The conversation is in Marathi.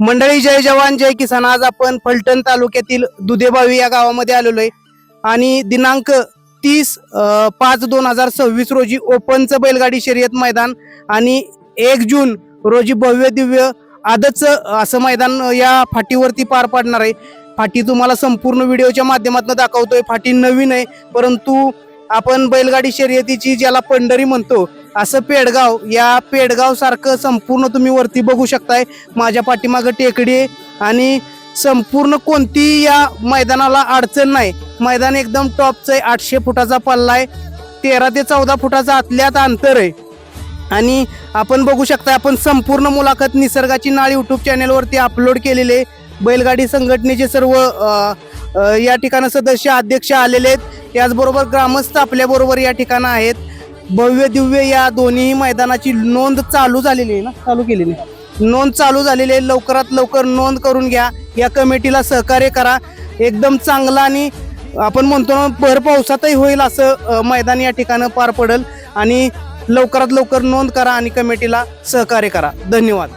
मंडळी, जय जवान जय किसान. आज आपण फलटण तालुक्यातील दुधेबावी या गावामध्ये आलेलो आहे आणि दिनांक 30/5/2026 रोजी ओपनचं बैलगाडी शर्यत मैदान आणि 1 जून रोजी भव्य दिव्य आदतचं असं मैदान या फाटीवरती पार पडणार आहे. फाटी तुम्हाला संपूर्ण व्हिडिओच्या माध्यमातून दाखवतोय. फाटी नवीन आहे, परंतु आपण बैलगाडी शर्यतीची ज्याला पंढरी म्हणतो असं पेडगाव, या पेडगाव सारखं संपूर्ण तुम्ही वरती बघू शकताय. माझ्या पाठीमागं टेकडी आहे आणि संपूर्ण कोणती या मैदानाला अडचण नाही. मैदान एकदम टॉपचं आहे. 800 फुटाचा पल्ला आहे. 13 ते 14 फुटाचा आतल्यात अंतर आहे आणि आपण बघू शकता. आपण संपूर्ण मुलाखत निसर्गाची नाळ यूट्यूब चॅनेलवरती अपलोड केलेले आहे. बैलगाडी संघटनेचे सर्व या ठिकाणी सदस्य अध्यक्ष आलेले आहेत. त्याचबरोबर ग्रामस्थ आपल्याबरोबर या ठिकाणी आहेत. भव्य दिव्य या दोन्ही मैदानाची नोंद चालू झालेली आहे ना, चालू केलेली नोंद चालू झालेली आहे. लवकरात लवकर नोंद करून घ्या. या कमिटीला सहकार्य करा. एकदम चांगला आणि आपण म्हणतो ना भर पावसातही होईल असं मैदान या ठिकाणी पार पडेल आणि लवकरात लवकर नोंद करा आणि कमिटीला सहकार्य करा. धन्यवाद.